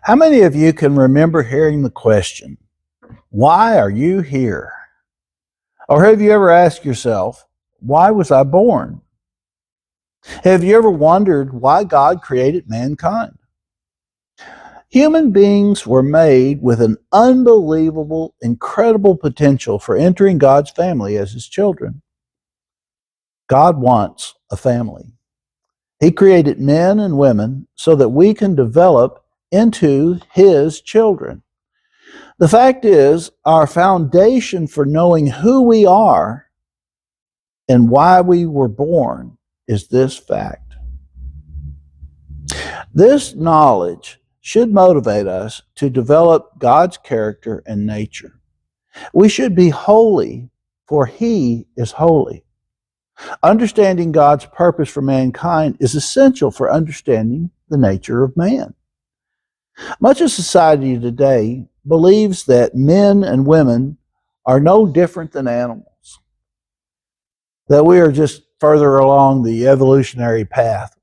How many of you can remember hearing the question, why are you here? Or have you ever asked yourself, why was I born? Have you ever wondered why God created mankind? Human beings were made with an unbelievable, incredible potential for entering God's family as His children. God wants a family. He created men and women so that we can develop into His children. The fact is, our foundation for knowing who we are and why we were born is this fact. This knowledge should motivate us to develop God's character and nature. We should be holy, for He is holy. Understanding God's purpose for mankind is essential for understanding the nature of man. Much of society today believes that men and women are no different than animals, that we are just further along the evolutionary path.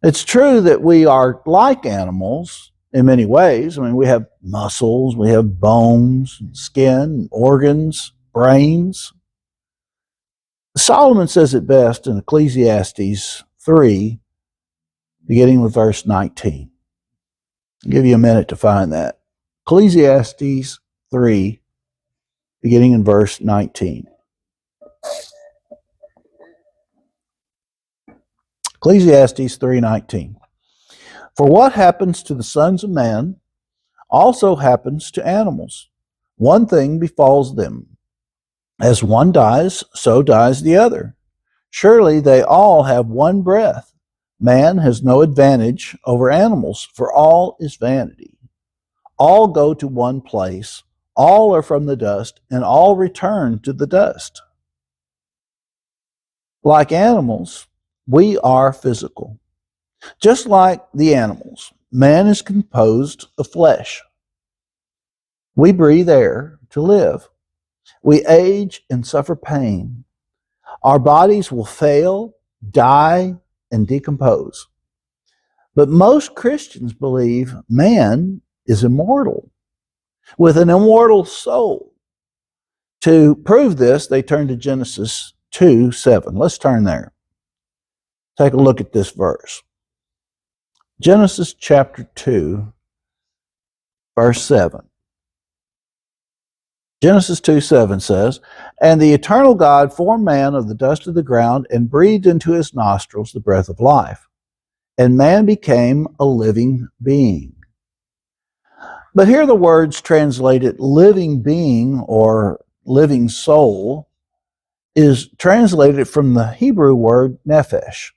It's true that we are like animals in many ways. I mean, we have muscles, we have bones, skin, organs, brains. Solomon says it best in Ecclesiastes 3, beginning with verse 19. I'll give you a minute to find that. Ecclesiastes 3, beginning in verse 19. Ecclesiastes 3:19. For what happens to the sons of man also happens to animals. One thing befalls them. As one dies, so dies the other. Surely they all have one breath. Man has no advantage over animals, for all is vanity. All go to one place, all are from the dust, and all return to the dust. Like animals, we are physical. Just like the animals, man is composed of flesh. We breathe air to live. We age and suffer pain. Our bodies will fail, die, and decompose. But most Christians believe man is immortal, with an immortal soul. To prove this, they turn to Genesis 2:7. Let's turn there. Take a look at this verse. Genesis chapter 2, verse 7. Genesis 2:7 says, And the eternal God formed man of the dust of the ground and breathed into his nostrils the breath of life. And man became a living being. But here the words translated living being or living soul is translated from the Hebrew word nephesh,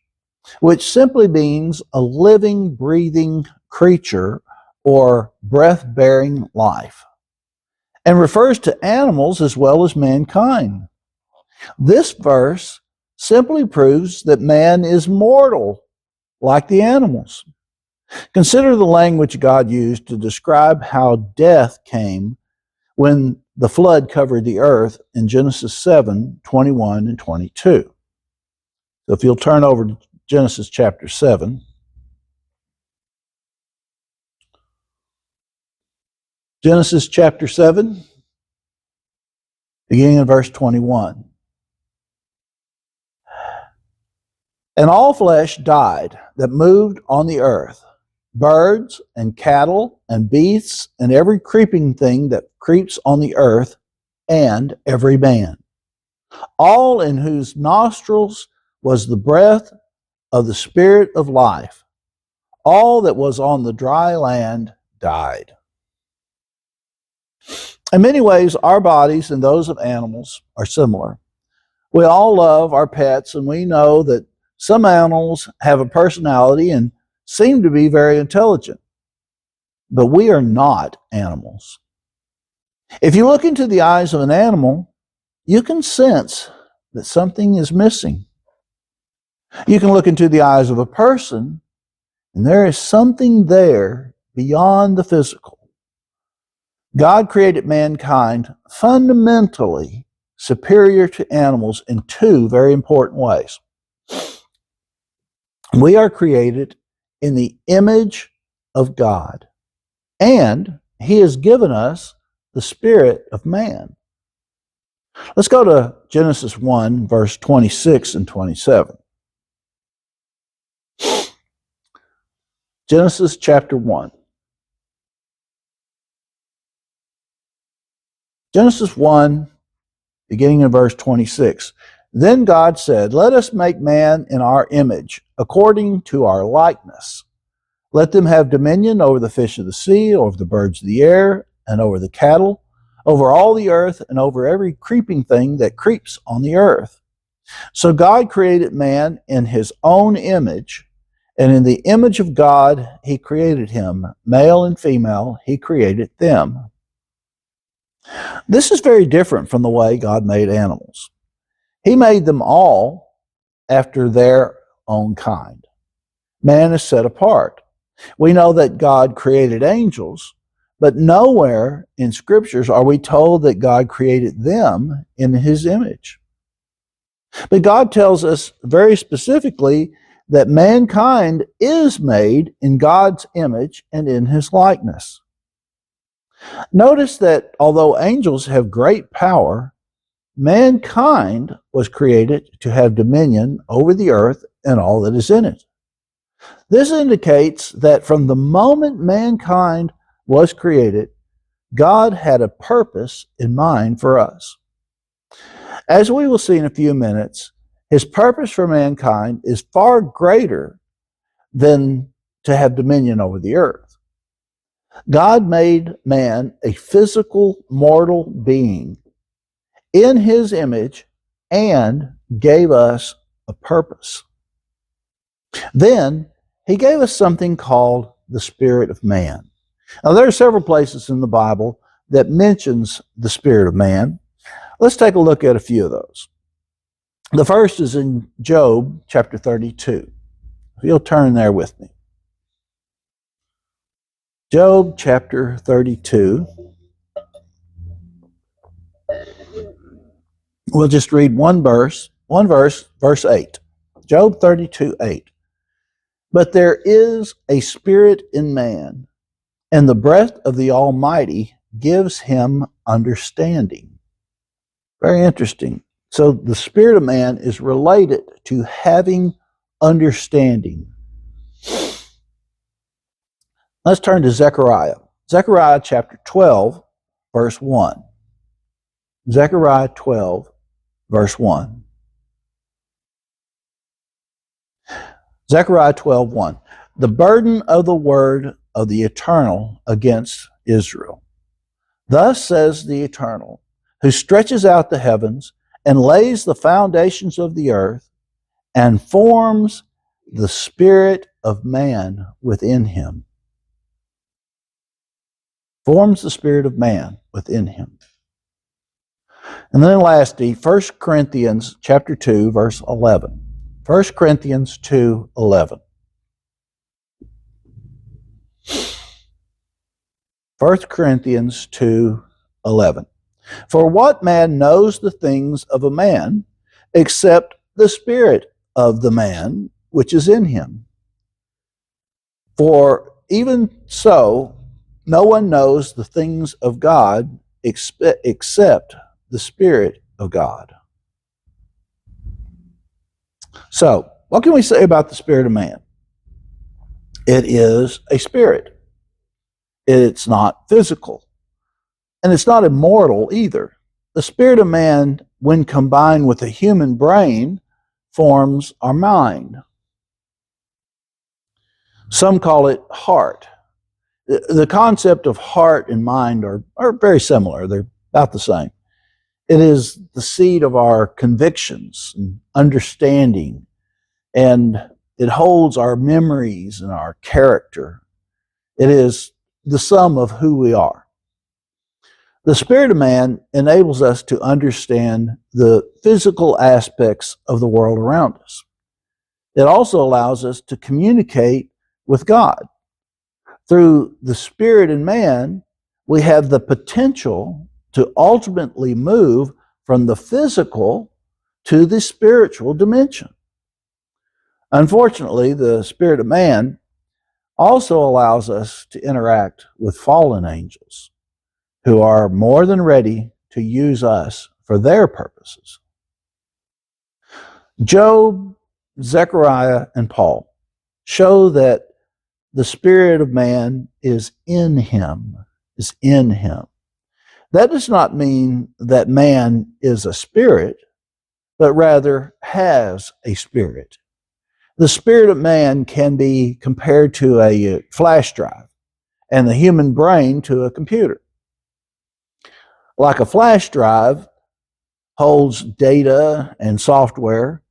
which simply means a living, breathing creature or breath-bearing life, and refers to animals as well as mankind. This verse simply proves that man is mortal, like the animals. Consider the language God used to describe how death came when the flood covered the earth in Genesis 7:21 and 22. So if you'll turn over to Genesis chapter 7. Genesis chapter 7, beginning in verse 21. And all flesh died that moved on the earth, birds and cattle and beasts and every creeping thing that creeps on the earth, and every man, all in whose nostrils was the breath of the Spirit of life. All that was on the dry land died. In many ways, our bodies and those of animals are similar. We all love our pets, and we know that some animals have a personality and seem to be very intelligent. But we are not animals. If you look into the eyes of an animal, you can sense that something is missing. You can look into the eyes of a person, and there is something there beyond the physical. God created mankind fundamentally superior to animals in two very important ways. We are created in the image of God, and he has given us the spirit of man. Let's go to Genesis 1, verse 26 and 27. Genesis chapter 1. Genesis 1, beginning in verse 26. Then God said, "Let us make man in our image, according to our likeness. Let them have dominion over the fish of the sea, over the birds of the air, and over the cattle, over all the earth, and over every creeping thing that creeps on the earth." So God created man in his own image, and in the image of God he created him. Male and female he created them. This is very different from the way God made animals. He made them all after their own kind. Man is set apart. We know that God created angels, but nowhere in scriptures are we told that God created them in his image. But God tells us very specifically that mankind is made in God's image and in his likeness. Notice that although angels have great power, mankind was created to have dominion over the earth and all that is in it. This indicates that from the moment mankind was created, God had a purpose in mind for us. As we will see in a few minutes, his purpose for mankind is far greater than to have dominion over the earth. God made man a physical, mortal being in his image and gave us a purpose. Then he gave us something called the spirit of man. Now there are several places in the Bible that mentions the spirit of man. Let's take a look at a few of those. The first is in Job chapter 32. If you'll turn there with me. Job chapter 32. We'll just read one verse, verse 8. Job 32, 8. But there is a spirit in man, and the breath of the Almighty gives him understanding. Very interesting. So the spirit of man is related to having understanding. Let's turn to Zechariah. Zechariah chapter 12, verse 1. Zechariah 12, verse 1. Zechariah 12, 1. The burden of the word of the Eternal against Israel. Thus says the Eternal, who stretches out the heavens and lays the foundations of the earth and forms the spirit of man within him. Forms the spirit of man within him. And then lastly, 1 Corinthians chapter 2, verse 11. 1 Corinthians 2, 11. 1 Corinthians 2, 11. For what man knows the things of a man except the spirit of the man which is in him? For even so, no one knows the things of God except the Spirit of God. So, what can we say about the spirit of man? It is a spirit. It's not physical. And it's not immortal either. The spirit of man, when combined with a human brain, forms our mind. Some call it heart. The concept of heart and mind are very similar. They're about the same. It is the seat of our convictions and understanding, and it holds our memories and our character. It is the sum of who we are. The spirit of man enables us to understand the physical aspects of the world around us. It also allows us to communicate with God. Through the spirit in man, we have the potential to ultimately move from the physical to the spiritual dimension. Unfortunately, the spirit of man also allows us to interact with fallen angels who are more than ready to use us for their purposes. Job, Zechariah, and Paul show that the spirit of man is in him, is in him. That does not mean that man is a spirit, but rather has a spirit. The spirit of man can be compared to a flash drive and the human brain to a computer. Like a flash drive holds data and software,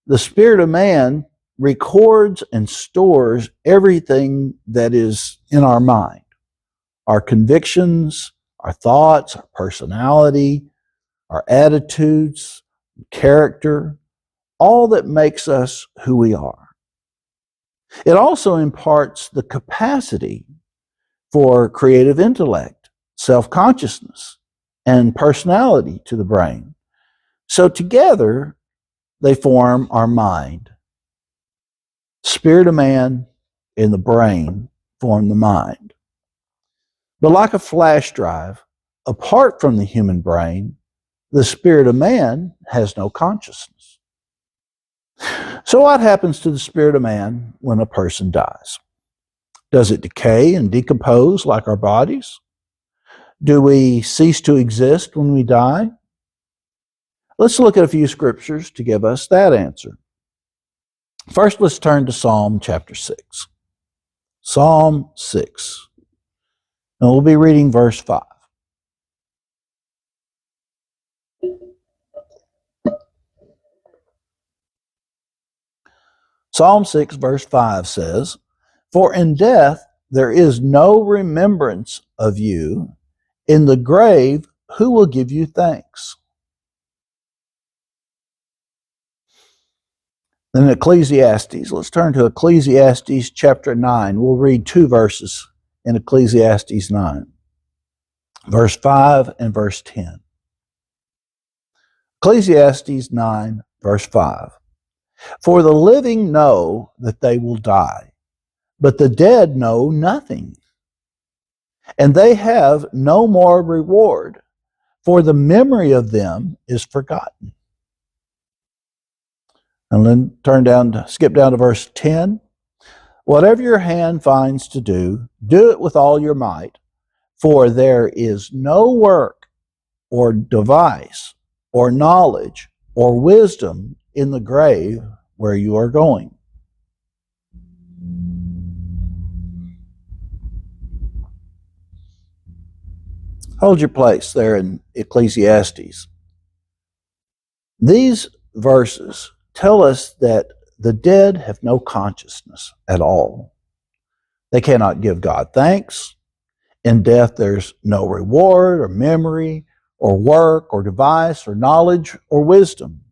the spirit of man records and stores everything that is in our mind, our convictions, our thoughts, our personality, our attitudes, character, all that makes us who we are. It also imparts the capacity for creative intellect, self-consciousness, and personality to the brain. So together, they form our mind. Spirit of man and the brain form the mind. But like a flash drive, apart from the human brain, the spirit of man has no consciousness. So what happens to the spirit of man when a person dies? Does it decay and decompose like our bodies? Do we cease to exist when we die? Let's look at a few scriptures to give us that answer. First, let's turn to Psalm chapter 6. Psalm 6. And we'll be reading verse 5. Psalm 6, verse 5 says, "For in death there is no remembrance of you. In the grave, who will give you thanks?" Then Ecclesiastes. Let's turn to Ecclesiastes chapter 9. We'll read 2 verses in Ecclesiastes 9. Verse 5 and verse 10. Ecclesiastes 9, verse 5. "For the living know that they will die, but the dead know nothing. And they have no more reward, for the memory of them is forgotten." And then skip down to verse 10. "Whatever your hand finds to do, do it with all your might, for there is no work or device or knowledge or wisdom in the grave where you are going." Hold your place there in Ecclesiastes. These verses tell us that the dead have no consciousness at all. They cannot give God thanks. In death, there's no reward or memory or work or device or knowledge or wisdom.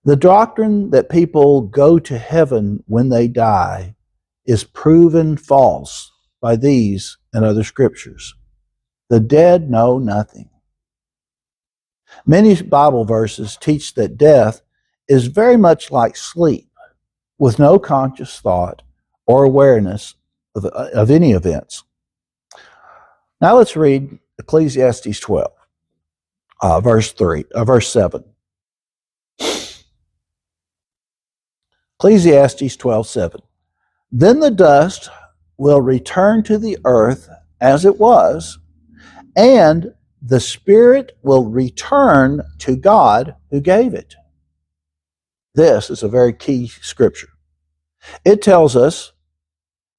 The doctrine that people go to heaven when they die is proven false by these and other scriptures. The dead know nothing. Many Bible verses teach that death is very much like sleep, with no conscious thought or awareness of any events. Now let's read Ecclesiastes 12, verse 7. Ecclesiastes 12:7. "Then the dust will return to the earth as it was, and the spirit will return to God who gave it." This is a very key scripture. It tells us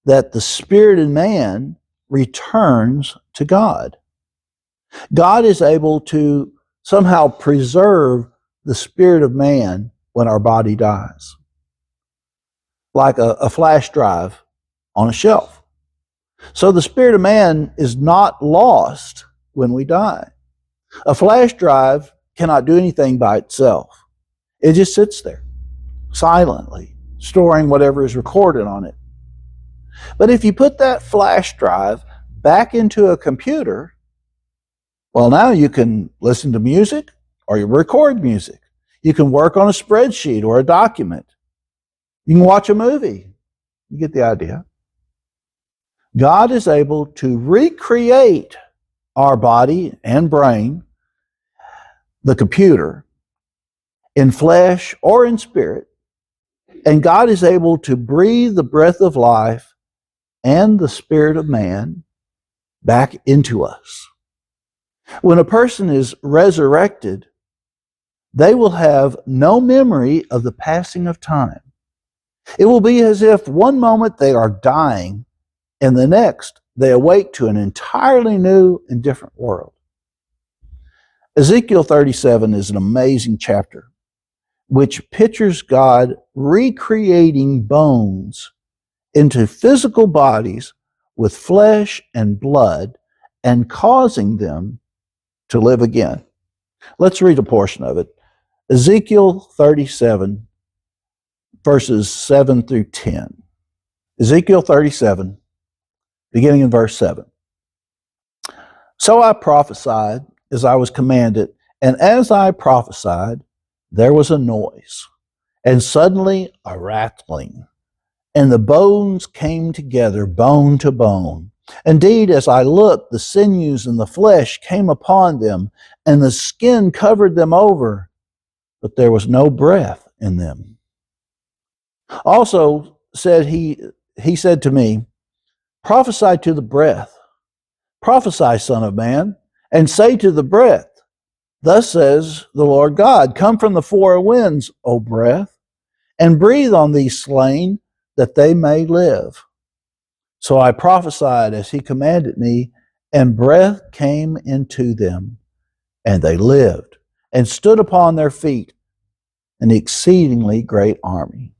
that the spirit in man returns to God. God is able to somehow preserve the spirit of man when our body dies, like a flash drive on a shelf. So the spirit of man is not lost when we die. A flash drive cannot do anything by itself. It just sits there silently, storing whatever is recorded on it. But if you put that flash drive back into a computer, well, now you can listen to music or you record music. You can work on a spreadsheet or a document. You can watch a movie. You get the idea. God is able to recreate our body and brain, the computer, in flesh or in spirit, and God is able to breathe the breath of life and the spirit of man back into us. When a person is resurrected, they will have no memory of the passing of time. It will be as if one moment they are dying and the next they awake to an entirely new and different world. Ezekiel 37 is an amazing chapter which pictures God recreating bones into physical bodies with flesh and blood and causing them to live again. Let's read a portion of it. Ezekiel 37, verses 7 through 10. Ezekiel 37, beginning in verse 7. So I prophesied as I was commanded, and as I prophesied, there was a noise, and suddenly a rattling, and the bones came together, bone to bone. Indeed, as I looked, the sinews and the flesh came upon them, and the skin covered them over, but there was no breath in them. Also said he said to me, prophesy to the breath, prophesy, son of man, and say to the breath, thus says the Lord God, come from the four winds, O breath, and breathe on these slain, that they may live. So I prophesied as he commanded me, and breath came into them, and they lived, and stood upon their feet, an exceedingly great army.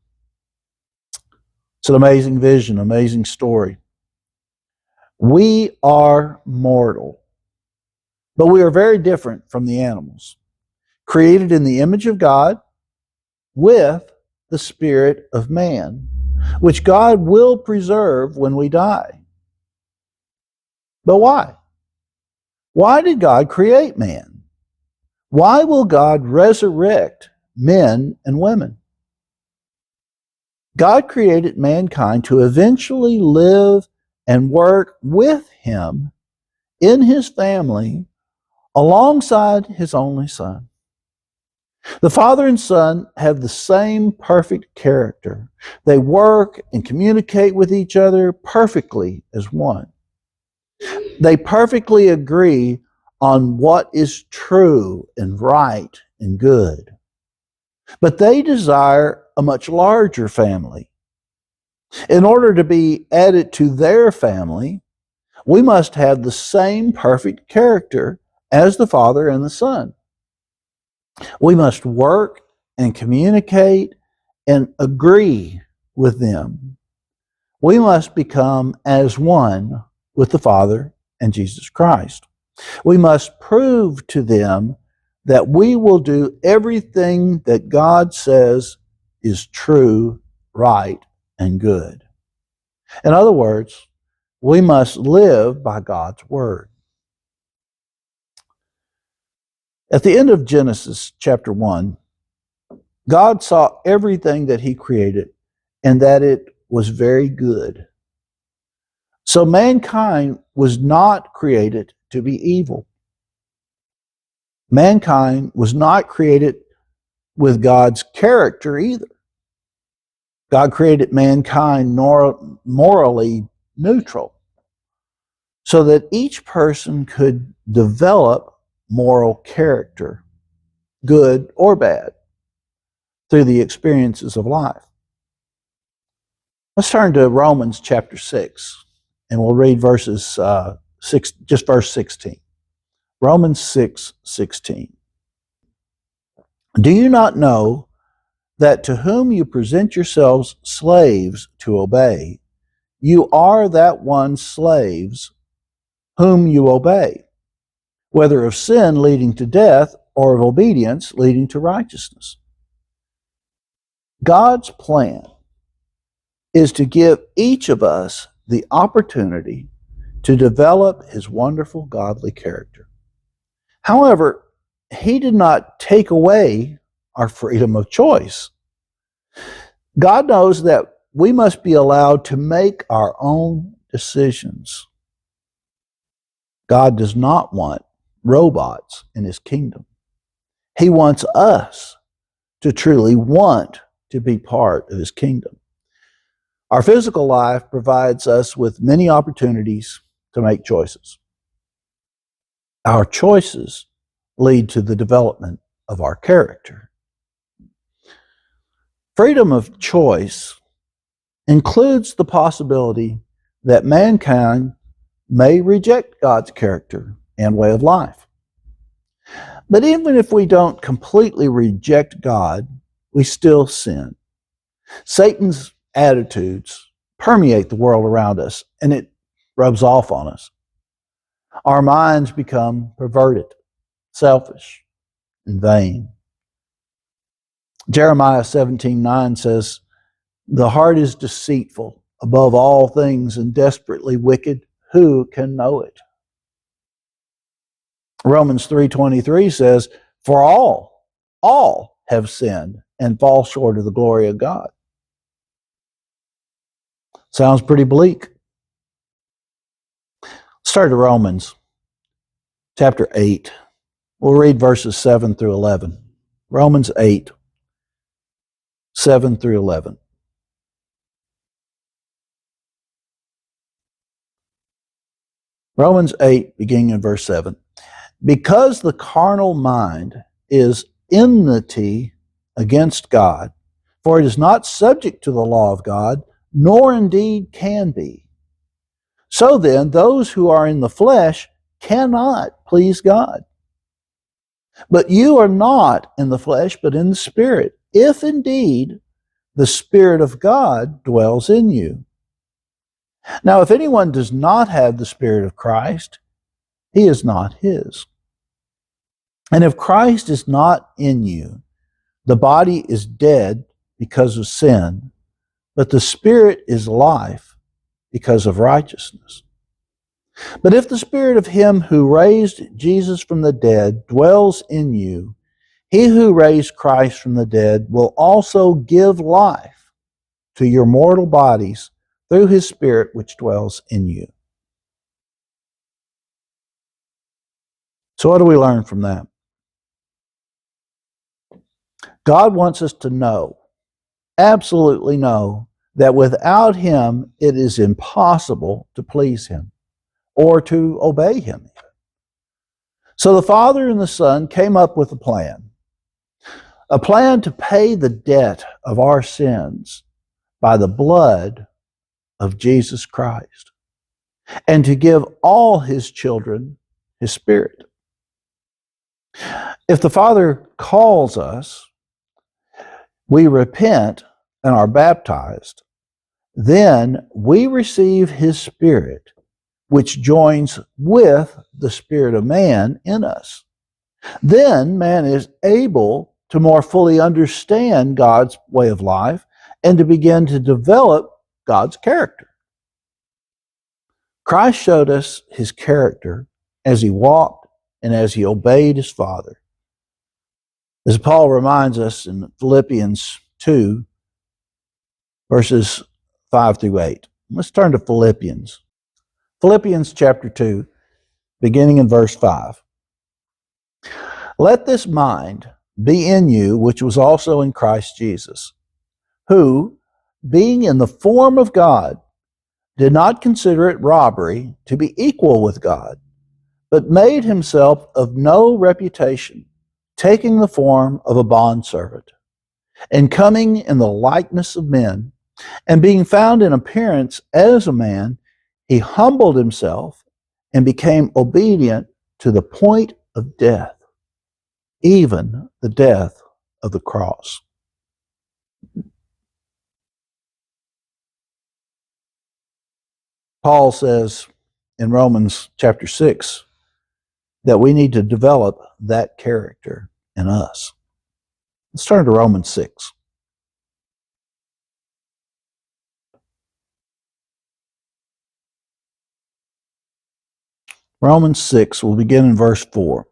It's an amazing vision, amazing story. We are mortal, but we are very different from the animals, created in the image of God with the spirit of man, which God will preserve when we die. But why? Why did God create man? Why will God resurrect men and women? God created mankind to eventually live and work with him in his family alongside his only son. The Father and Son have the same perfect character. They work and communicate with each other perfectly as one. They perfectly agree on what is true and right and good. But they desire a much larger family. In order to be added to their family, we must have the same perfect character as the Father and the Son. We must work and communicate and agree with them. We must become as one with the Father and Jesus Christ. We must prove to them that we will do everything that God says is true, right, and good. In other words, we must live by God's word. At the end of Genesis chapter 1, God saw everything that he created and that it was very good. So mankind was not created to be evil. Mankind was not created with God's character either. God created mankind morally neutral so that each person could develop moral character, good or bad, through the experiences of life. Let's turn to Romans chapter 6, and we'll read verses 6, just verse 16. Romans 6:16. Do you not know that to whom you present yourselves slaves to obey, you are that one slaves whom you obey, whether of sin leading to death or of obedience leading to righteousness? God's plan is to give each of us the opportunity to develop his wonderful godly character. However, he did not take away our freedom of choice. God knows that we must be allowed to make our own decisions. God does not want robots in his kingdom. He wants us to truly want to be part of his kingdom. Our physical life provides us with many opportunities to make choices. Our choices lead to the development of our character. Freedom of choice includes the possibility that mankind may reject God's character and way of life. But even if we don't completely reject God, we still sin. Satan's attitudes permeate the world around us, and it rubs off on us. Our minds become perverted, selfish, and vain. Jeremiah 17:9 says, "The heart is deceitful above all things and desperately wicked. Who can know it?" Romans 3:23 says, "For all have sinned and fall short of the glory of God." Sounds pretty bleak. Let's turn to Romans chapter 8. We'll read verses 7 through 11. Romans 8, 7 through 11. Romans 8, beginning in verse 7. Because the carnal mind is enmity against God, for it is not subject to the law of God, nor indeed can be. So then, those who are in the flesh cannot please God. But you are not in the flesh, but in the Spirit, if indeed the Spirit of God dwells in you. Now, if anyone does not have the Spirit of Christ, he is not his. And if Christ is not in you, the body is dead because of sin, but the Spirit is life because of righteousness. But if the Spirit of him who raised Jesus from the dead dwells in you, he who raised Christ from the dead will also give life to your mortal bodies through his Spirit which dwells in you. So what do we learn from that? God wants us to know, absolutely know, that without him it is impossible to please him or to obey him. So the Father and the Son came up with a plan to pay the debt of our sins by the blood of Jesus Christ, and to give all his children his Spirit. If the Father calls us, we repent and are baptized, then we receive his Spirit, which joins with the spirit of man in us. Then man is able to more fully understand God's way of life and to begin to develop God's character. Christ showed us his character as he walked and as he obeyed his Father. As Paul reminds us in Philippians 2, verses 5 through 8. Let's turn to Philippians. Philippians chapter 2, beginning in verse 5. Let this mind be in you, which was also in Christ Jesus, who, being in the form of God, did not consider it robbery to be equal with God, but made himself of no reputation, taking the form of a bondservant, and coming in the likeness of men, and being found in appearance as a man, he humbled himself and became obedient to the point of death, even the death of the cross. Paul says in Romans chapter 6 that we need to develop that character in us. Let's turn to Romans 6. Romans 6, we'll begin in verse 4.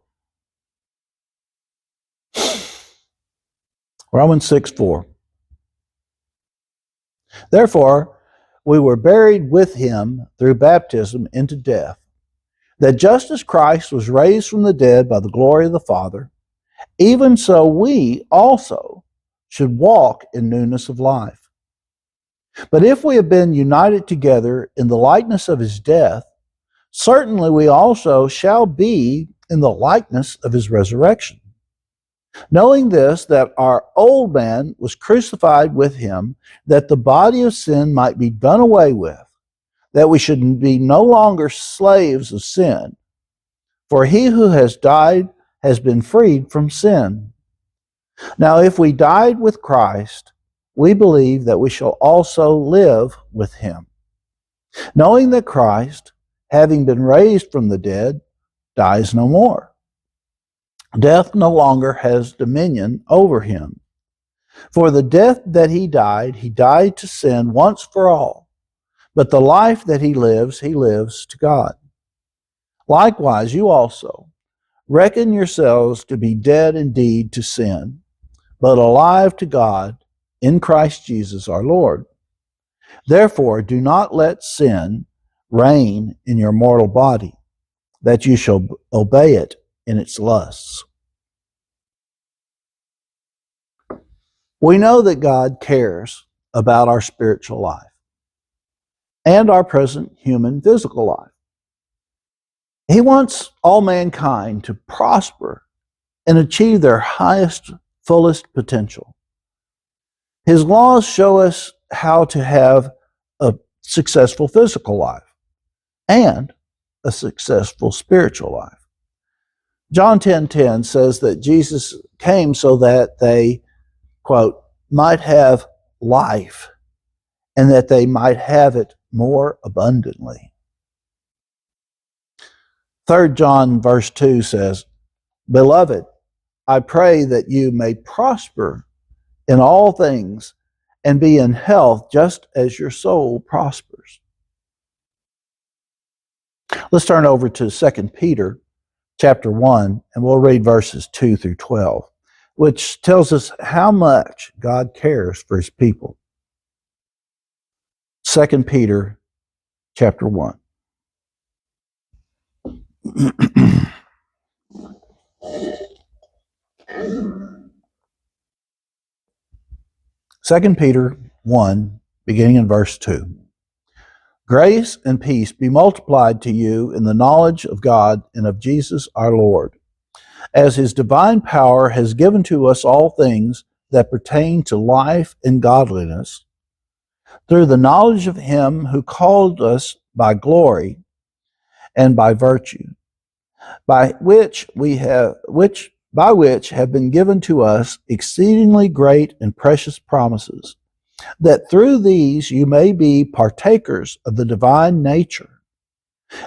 Romans 6, 4. Therefore, we were buried with him through baptism into death, that just as Christ was raised from the dead by the glory of the Father, even so we also should walk in newness of life. But if we have been united together in the likeness of his death, certainly we also shall be in the likeness of his resurrection. Knowing this, that our old man was crucified with him, that the body of sin might be done away with, that we should be no longer slaves of sin. For he who has died has been freed from sin. Now, if we died with Christ, we believe that we shall also live with him, knowing that Christ, having been raised from the dead, dies no more. Death no longer has dominion over him. For the death that he died to sin once for all. But the life that he lives to God. Likewise, you also reckon yourselves to be dead indeed to sin, but alive to God in Christ Jesus our Lord. Therefore, do not let sin reign in your mortal body, that you shall obey it in its lusts. We know that God cares about our spiritual life and our present human physical life. He wants all mankind to prosper and achieve their highest, fullest potential. His laws show us how to have a successful physical life and a successful spiritual life. John 10:10 says that Jesus came so that they, quote, might have life and that they might have it more abundantly. 3 John verse 2 says, Beloved, I pray that you may prosper in all things and be in health just as your soul prospers. Let's turn over to 2 Peter chapter 1, and we'll read verses 2 through 12, which tells us how much God cares for his people. 2 Peter chapter 1. Second Peter 1, beginning in verse 2. Grace and peace be multiplied to you in the knowledge of God and of Jesus our Lord, as his divine power has given to us all things that pertain to life and godliness, through the knowledge of him who called us by glory and by virtue, by which have been given to us exceedingly great and precious promises, that through these you may be partakers of the divine nature,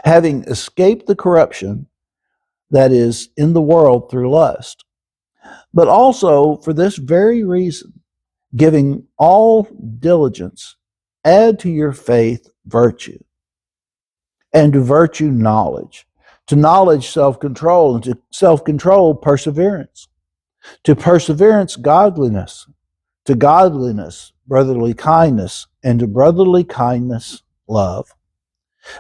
having escaped the corruption that is in the world through lust. But also for this very reason, giving all diligence, add to your faith virtue, and to virtue knowledge, to knowledge self-control, and to self-control perseverance, to perseverance godliness, to godliness brotherly kindness, and to brotherly kindness love.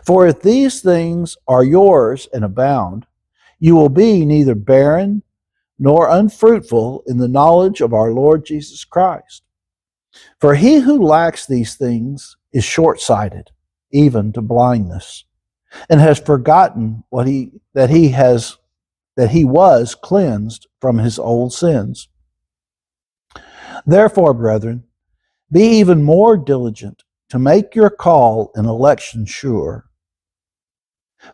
For if these things are yours and abound, you will be neither barren nor unfruitful in the knowledge of our Lord Jesus Christ. For he who lacks these things is short-sighted, even to blindness, and has forgotten that he was cleansed from his old sins. Therefore, brethren, be even more diligent to make your call and election sure.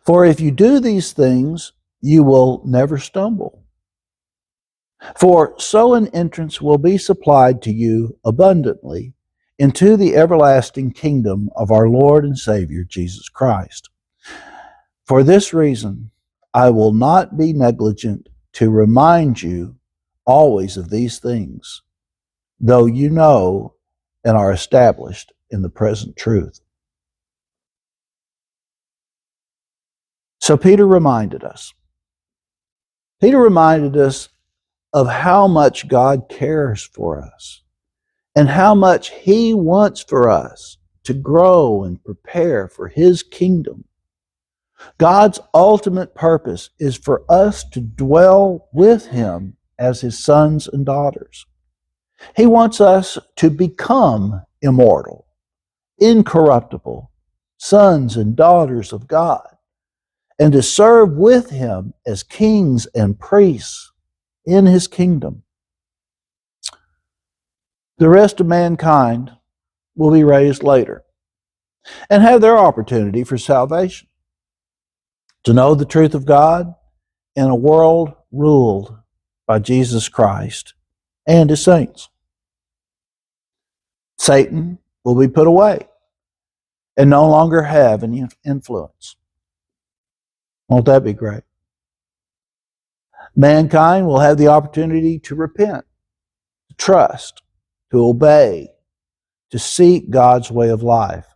For if you do these things, you will never stumble. For so an entrance will be supplied to you abundantly into the everlasting kingdom of our Lord and Savior, Jesus Christ. For this reason, I will not be negligent to remind you always of these things, though you know and are established in the present truth. So Peter reminded us. Peter reminded us of how much God cares for us and how much he wants for us to grow and prepare for His kingdom. God's ultimate purpose is for us to dwell with Him as His sons and daughters. He wants us to become immortal, incorruptible, sons and daughters of God, and to serve with Him as kings and priests in His kingdom. The rest of mankind will be raised later and have their opportunity for salvation, to know the truth of God in a world ruled by Jesus Christ and His saints. Satan will be put away and no longer have any influence. Won't that be great? Mankind will have the opportunity to repent, to trust, to obey, to seek God's way of life,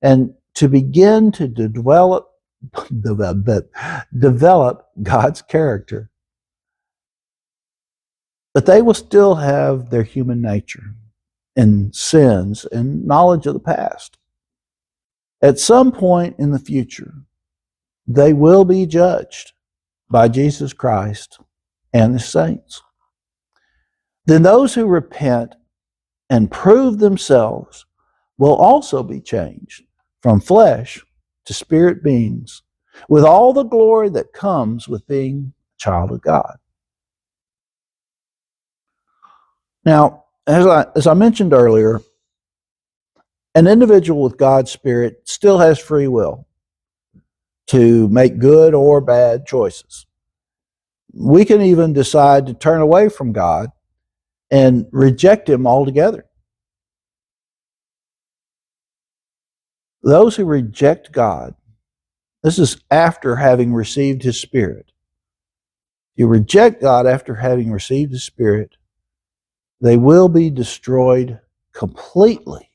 and to begin to develop God's character. But they will still have their human nature and sins and knowledge of the past. At some point in the future, they will be judged by Jesus Christ and the saints. Then those who repent and prove themselves will also be changed from flesh to spirit beings, with all the glory that comes with being a child of God. Now, as I mentioned earlier, an individual with God's Spirit still has free will to make good or bad choices. We can even decide to turn away from God and reject Him altogether. Those who reject God, this is after having received His Spirit. You reject God after having received His Spirit, they will be destroyed completely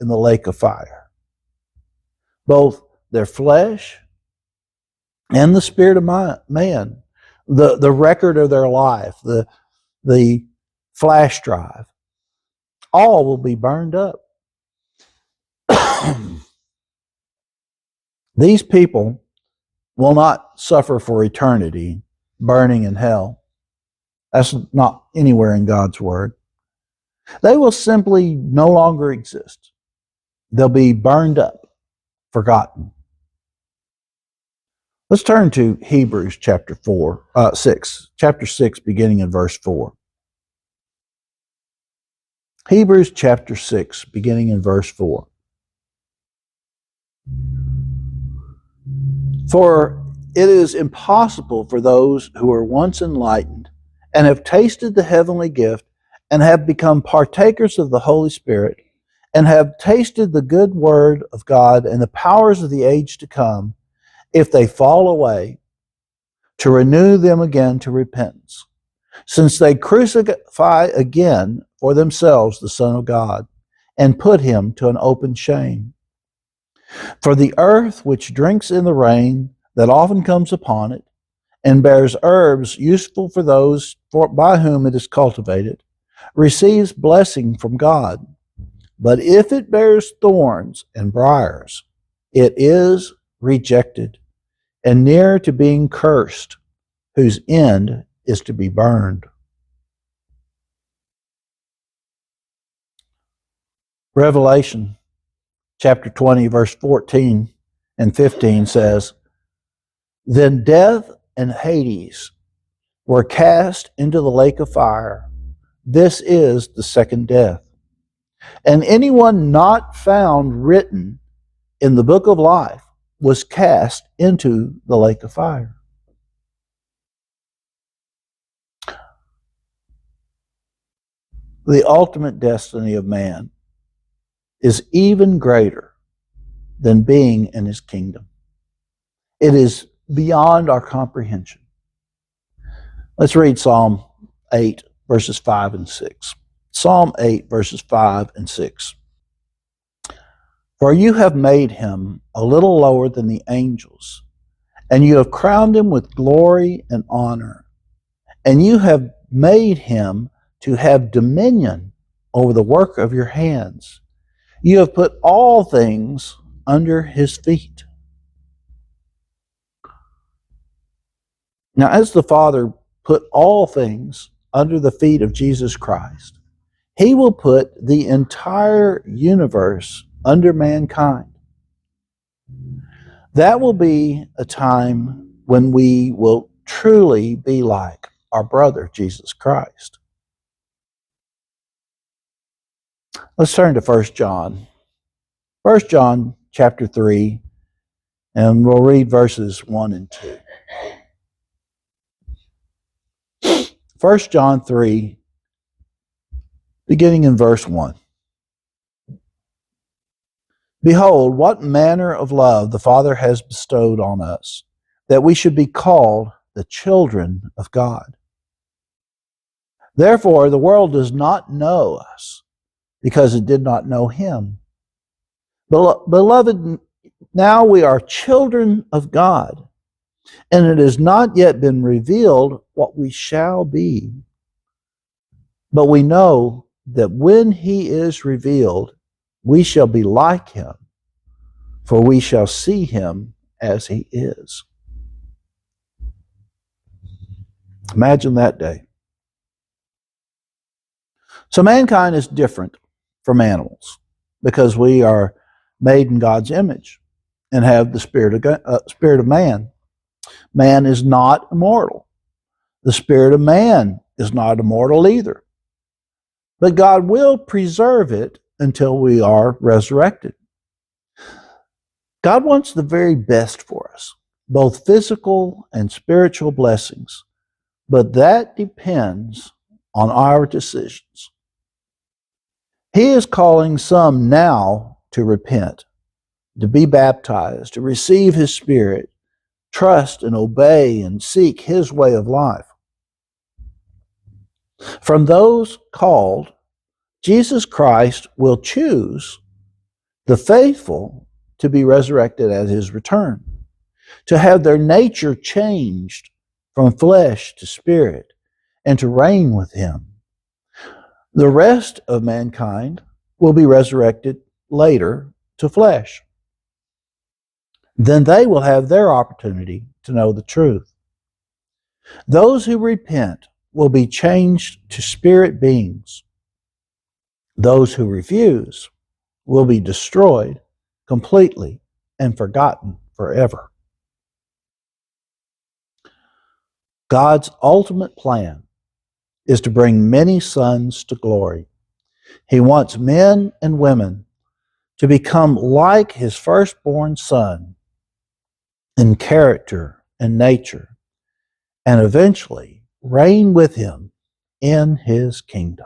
in the lake of fire. Both their flesh and the spirit of man, the record of their life, the flash drive, all will be burned up. These people will not suffer for eternity, burning in hell. That's not anywhere in God's Word. They will simply no longer exist. They'll be burned up, forgotten. Let's turn to Hebrews chapter 6, beginning in verse 4. Hebrews chapter 6, beginning in verse 4. For it is impossible for those who are once enlightened and have tasted the heavenly gift and have become partakers of the Holy Spirit and have tasted the good word of God and the powers of the age to come, if they fall away, to renew them again to repentance, since they crucify again for themselves the Son of God and put Him to an open shame. For the earth which drinks in the rain that often comes upon it, and bears herbs useful for those by whom it is cultivated, receives blessing from God. But if it bears thorns and briars, it is rejected and near to being cursed, whose end is to be burned. Revelation chapter 20, verse 14 and 15 says, Then death and Hades were cast into the lake of fire. This is the second death. And anyone not found written in the book of life was cast into the lake of fire. The ultimate destiny of man is even greater than being in His kingdom. It is beyond our comprehension. Let's read Psalm 8, verses 5 and 6. Psalm 8, verses 5 and 6. For you have made Him a little lower than the angels, and you have crowned Him with glory and honor, and you have made Him to have dominion over the work of your hands. You have put all things under his feet. Now, as the Father put all things under the feet of Jesus Christ, he will put the entire universe under mankind. That will be a time when we will truly be like our brother, Jesus Christ. Let's turn to 1 John. 1 John chapter 3, and we'll read verses 1 and 2. 1 John 3, beginning in verse 1. Behold, what manner of love the Father has bestowed on us, that we should be called the children of God. Therefore, the world does not know us, because it did not know him. Beloved, now we are children of God, and it has not yet been revealed what we shall be. But we know that when he is revealed, we shall be like him, for we shall see him as he is. Imagine that day. So mankind is different from animals because we are made in God's image and have the spirit of man. Man is not immortal. The spirit of man is not immortal either. But God will preserve it until we are resurrected. God wants the very best for us, both physical and spiritual blessings, but that depends on our decisions. He is calling some now to repent, to be baptized, to receive his Spirit, trust and obey and seek his way of life. From those called, Jesus Christ will choose the faithful to be resurrected at his return, to have their nature changed from flesh to spirit, and to reign with him. The rest of mankind will be resurrected later to flesh. Then they will have their opportunity to know the truth. Those who repent will be changed to spirit beings. Those who refuse will be destroyed completely and forgotten forever. God's ultimate plan is to bring many sons to glory. He wants men and women to become like his firstborn son in character and nature, and eventually reign with him in his kingdom.